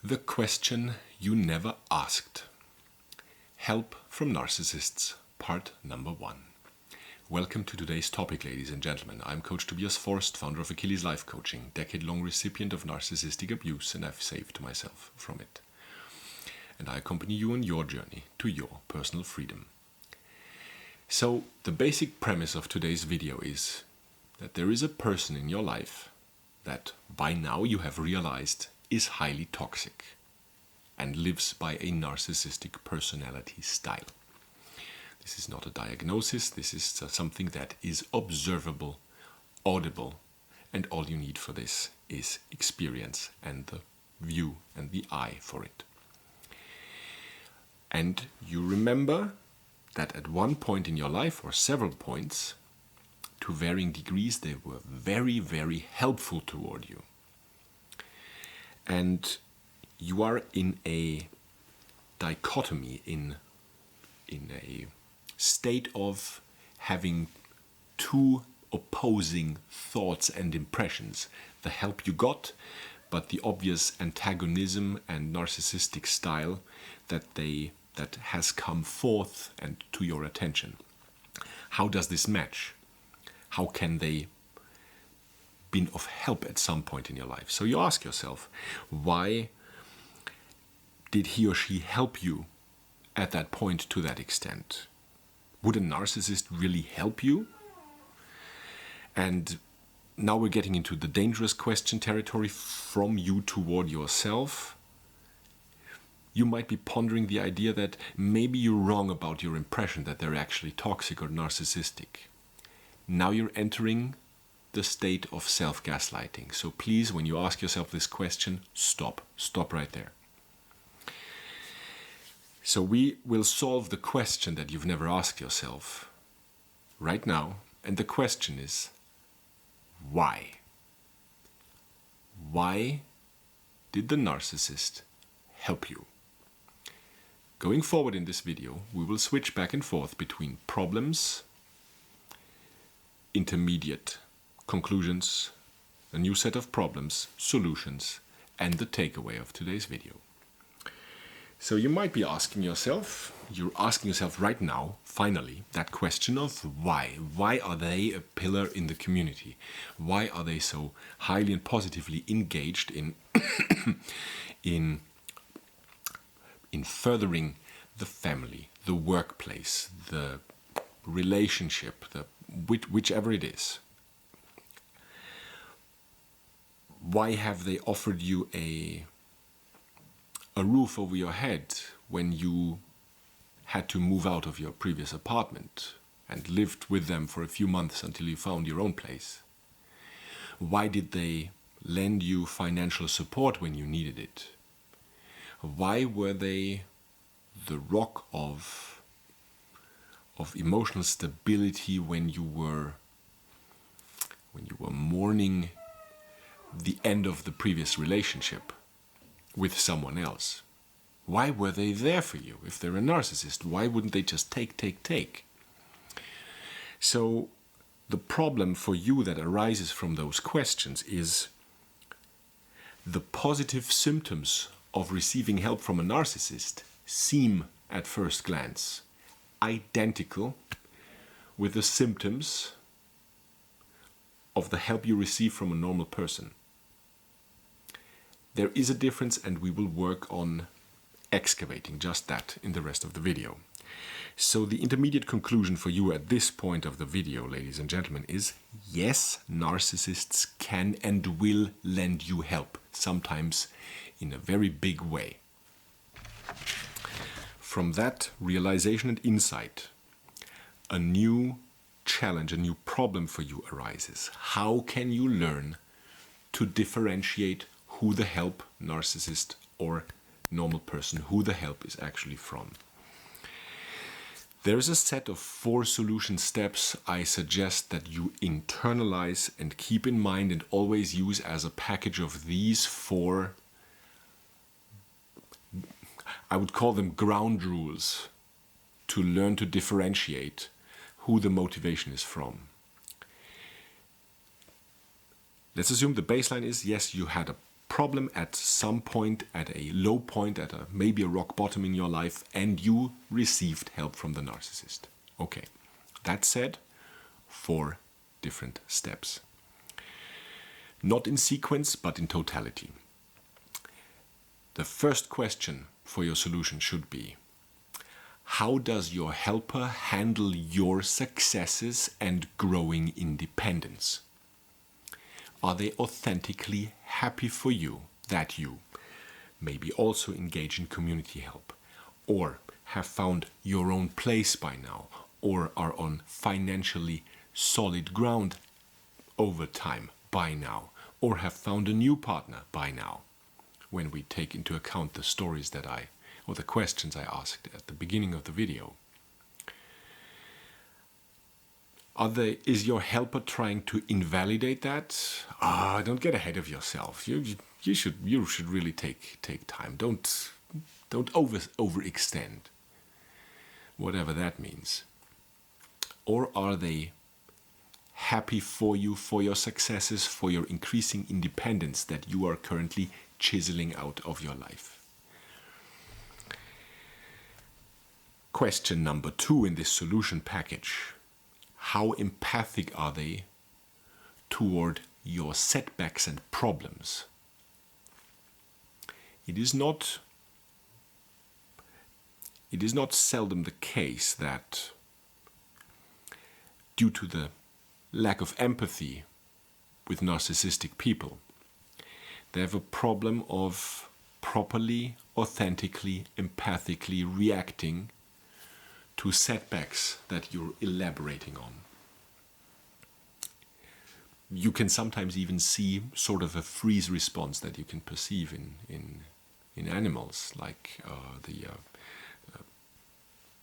The question you never asked. Help from Narcissists, part number 1. Welcome to today's topic, ladies and gentlemen. I'm Coach Tobias Forst, founder of Achilles Life Coaching, decade-long recipient of narcissistic abuse, and I've saved myself from it. And I accompany you on your journey to your personal freedom. So, the basic premise of today's video is that there is a person in your life that by now you have realized is highly toxic and lives by a narcissistic personality style. This is not a diagnosis, this is something that is observable, audible, and all you need for this is experience and the view and the eye for it. And you remember that at one point in your life, or several points, to varying degrees, they were very, very helpful toward you. And you are in a dichotomy, in a state of having two opposing thoughts and impressions. The help you got, but the obvious antagonism and narcissistic style that has come forth and to your attention. How does this match? How can they been of help at some point in your life? So you ask yourself, why did he or she help you at that point to that extent? Would a narcissist really help you? And now we're getting into the dangerous question territory from you toward yourself. You might be pondering the idea that maybe you're wrong about your impression that they're actually toxic or narcissistic. Now you're entering the state of self-gaslighting. So please, when you ask yourself this question, stop right there. So we will solve the question that you've never asked yourself right now. And the question is, why? Why did the narcissist help you? Going forward in this video, we will switch back and forth between problems, intermediate conclusions, a new set of problems, solutions, and the takeaway of today's video. So you might be asking yourself, you're asking yourself right now, finally, that question of why. Why are they a pillar in the community? Why are they so highly and positively engaged in in furthering the family, the workplace, the relationship, whichever it is? Why have they offered you a roof over your head when you had to move out of your previous apartment and lived with them for a few months until you found your own place? Why did they lend you financial support when you needed it? Why were they the rock of emotional stability when you were mourning the end of the previous relationship with someone else? Why were they there for you? If they're a narcissist, why wouldn't they just take? So the problem for you that arises from those questions is the positive symptoms of receiving help from a narcissist seem at first glance identical with the symptoms of the help you receive from a normal person. There is a difference, and we will work on excavating just that in the rest of the video. So the intermediate conclusion for you at this point of the video, ladies and gentlemen, is yes, narcissists can and will lend you help, sometimes in a very big way. From that realization and insight, a new challenge, a new problem for you arises. How can you learn to differentiate who the help, narcissist or normal person, who the help is actually from? There is a set of 4 solution steps I suggest that you internalize and keep in mind and always use as a package of these 4, I would call them ground rules, to learn to differentiate who the motivation is from. Let's assume the baseline is, yes, you had a problem at some point, at a low point, maybe a rock bottom in your life, and you received help from the narcissist. Okay, that said, 4 different steps. Not in sequence, but in totality. The first question for your solution should be, how does your helper handle your successes and growing independence? Are they authentically happy for you that you maybe also engage in community help, or have found your own place by now, or are on financially solid ground over time by now, or have found a new partner by now, when we take into account the stories or the questions I asked at the beginning of the video? Is your helper trying to invalidate that? Don't get ahead of yourself. You should really take time. Don't overextend, whatever that means. Or are they happy for you, for your successes, for your increasing independence that you are currently chiseling out of your life? Question number 2 in this solution package. How empathic are they toward your setbacks and problems? It is not seldom the case that due to the lack of empathy with narcissistic people, they have a problem of properly, authentically, empathically reacting to setbacks that you're elaborating on. You can sometimes even see sort of a freeze response that you can perceive in animals, like the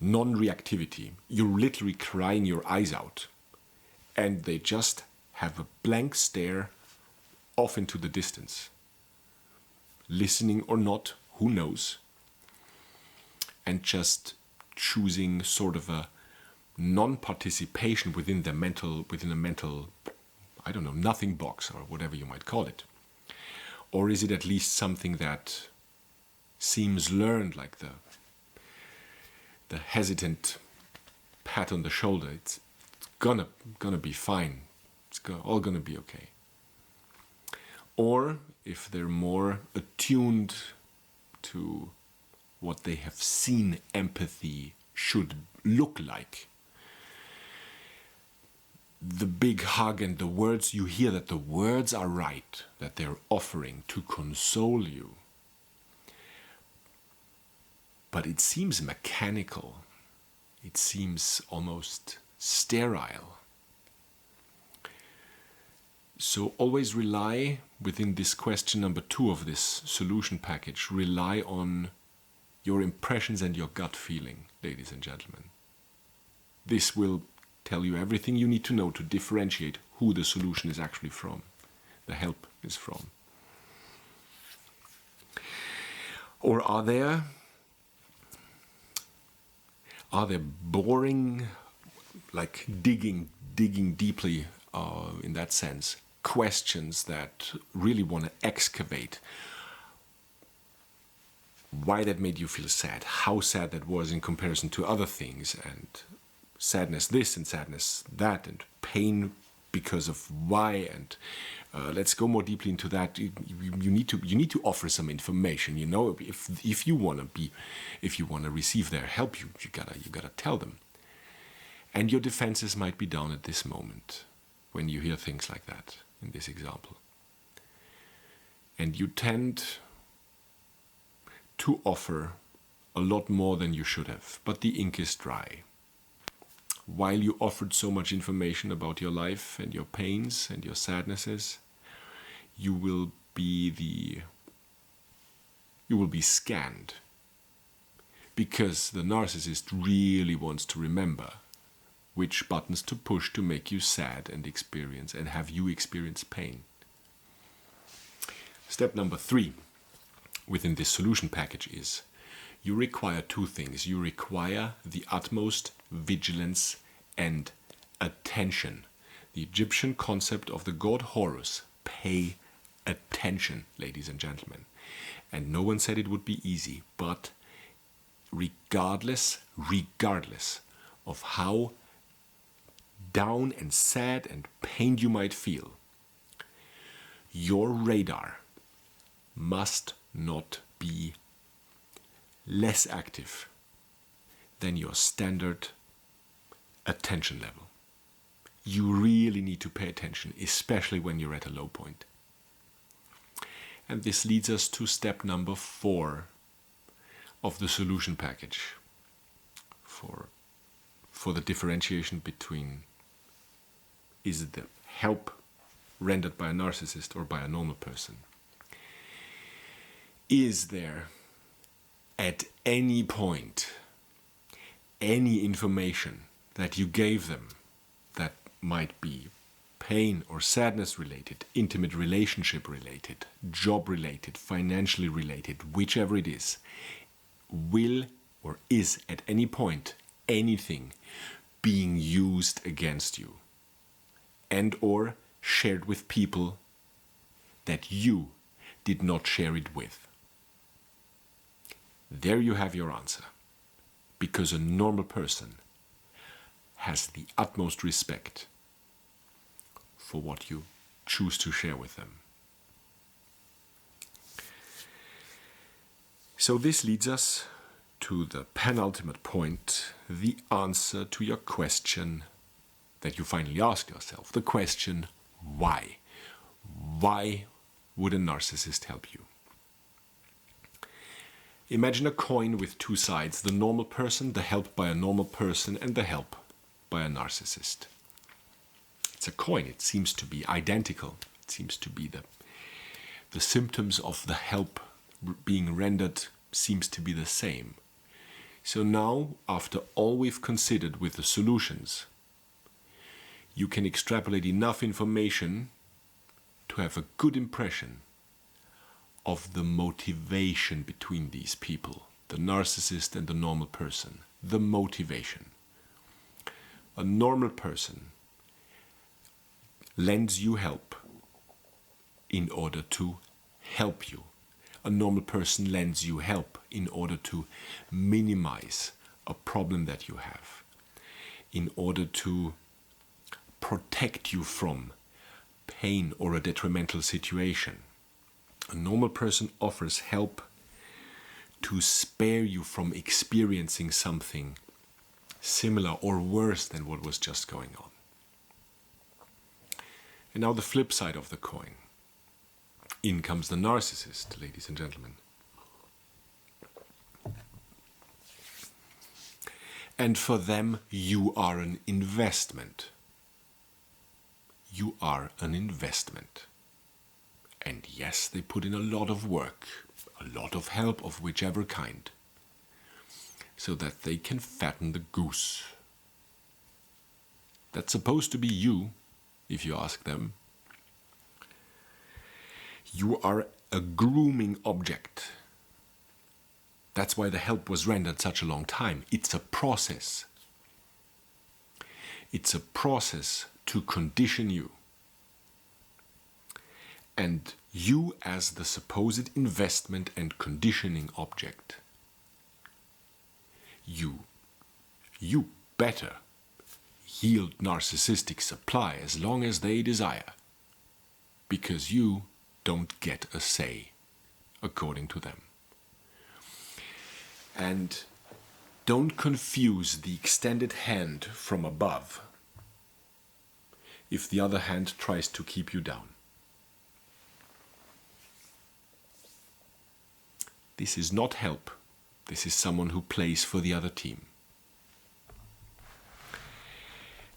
non-reactivity. You're literally crying your eyes out, and they just have a blank stare off into the distance. Listening or not, who knows? And just choosing sort of a non-participation within a mental, I don't know, nothing box or whatever you might call it. Or is it at least something that seems learned, like the hesitant pat on the shoulder? It's gonna be fine. It's all gonna be okay. Or if they're more attuned to what they have seen empathy should look like, the big hug and the words, you hear that the words are right, that they're offering to console you, but it seems mechanical, it seems almost sterile. So always rely, within this question number 2 of this solution package, rely on your impressions and your gut feeling, ladies and gentlemen. This will tell you everything you need to know to differentiate who the solution is actually from, the help is from. Or are there boring, like digging deeply in that sense, questions that really want to excavate why that made you feel sad, how sad that was in comparison to other things, and sadness this and sadness that, and pain because of why, and let's go more deeply into that. You need to offer some information. You know, if you want to receive their help, you gotta tell them. And your defenses might be down at this moment when you hear things like that in this example, and you tend to offer a lot more than you should have, but the ink is dry. While you offered so much information about your life and your pains and your sadnesses, you will be scanned, because the narcissist really wants to remember which buttons to push to make you sad and have you experience pain. Step number 3 within this solution package is, you require 2 things. You require the utmost vigilance and attention. The Egyptian concept of the god Horus, pay attention. tension, ladies and gentlemen. And no one said it would be easy, but regardless of how down and sad and pained you might feel, your radar must not be less active than your standard attention level. You really need to pay attention, especially when you're at a low point. And this leads us to step number 4 of the solution package for the differentiation between, is it the help rendered by a narcissist or by a normal person? Is there at any point any information that you gave them that might be pain or sadness related, intimate relationship related, job related, financially related, whichever it is, will or is at any point anything being used against you and or shared with people that you did not share it with? There you have your answer, because a normal person has the utmost respect for what you choose to share with them. So this leads us to the penultimate point, the answer to your question that you finally ask yourself, the question, why? Why would a narcissist help you? Imagine a coin with 2 sides, the normal person, the help by a normal person, and the help by a narcissist. It's a coin, it seems to be identical. It seems to be the symptoms of the help being rendered seems to be the same. So now, after all we've considered with the solutions, you can extrapolate enough information to have a good impression of the motivation between these people, the narcissist and the normal person. The motivation. A normal person lends you help in order to help you. A normal person lends you help in order to minimize a problem that you have, in order to protect you from pain or a detrimental situation. A normal person offers help to spare you from experiencing something similar or worse than what was just going on. And now the flip side of the coin. In comes the narcissist, ladies and gentlemen. And for them, you are an investment. You are an investment. And yes, they put in a lot of work, a lot of help of whichever kind, so that they can fatten the goose. That's supposed to be you, if you ask them. You are a grooming object. That's why the help was rendered such a long time. It's a process. It's a process to condition you. And you, as the supposed investment and conditioning object, you better yield narcissistic supply as long as they desire, because you don't get a say according to them. And don't confuse the extended hand from above if the other hand tries to keep you down. This is not help. This is someone who plays for the other team.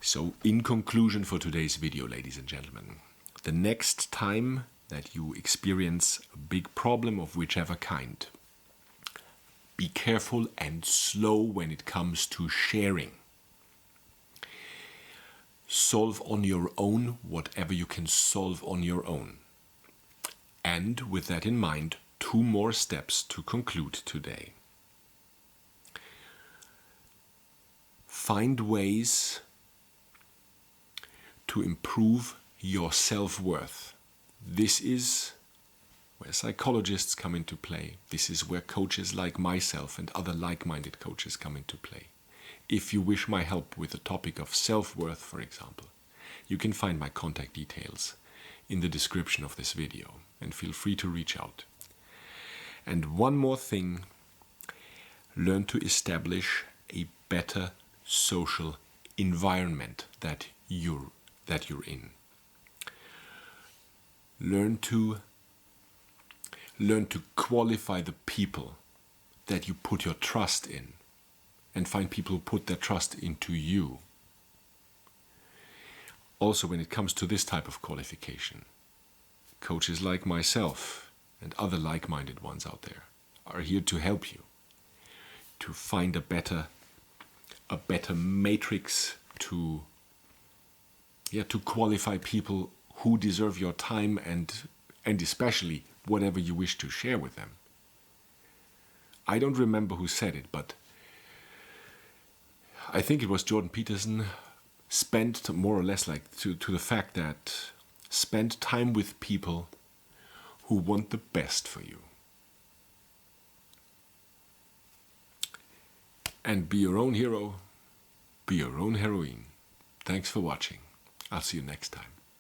So, in conclusion for today's video, ladies and gentlemen, the next time that you experience a big problem of whichever kind, be careful and slow when it comes to sharing. Solve on your own whatever you can solve on your own. And with that in mind, 2 more steps to conclude today. Find ways to improve your self-worth. This is where psychologists come into play. This is where coaches like myself and other like-minded coaches come into play. If you wish my help with the topic of self-worth, for example, you can find my contact details in the description of this video, and feel free to reach out. And one more thing, learn to establish a better social environment that you're in. Learn to qualify the people that you put your trust in, and find people who put their trust into you. Also, when it comes to this type of qualification, coaches like myself and other like-minded ones out there are here to help you to find a better matrix to qualify people who deserve your time and especially whatever you wish to share with them. I don't remember who said it, but I think it was Jordan Peterson, spent more or less like to the fact that spend time with people who want the best for you. And be your own hero, be your own heroine. Thanks for watching. I'll see you next time.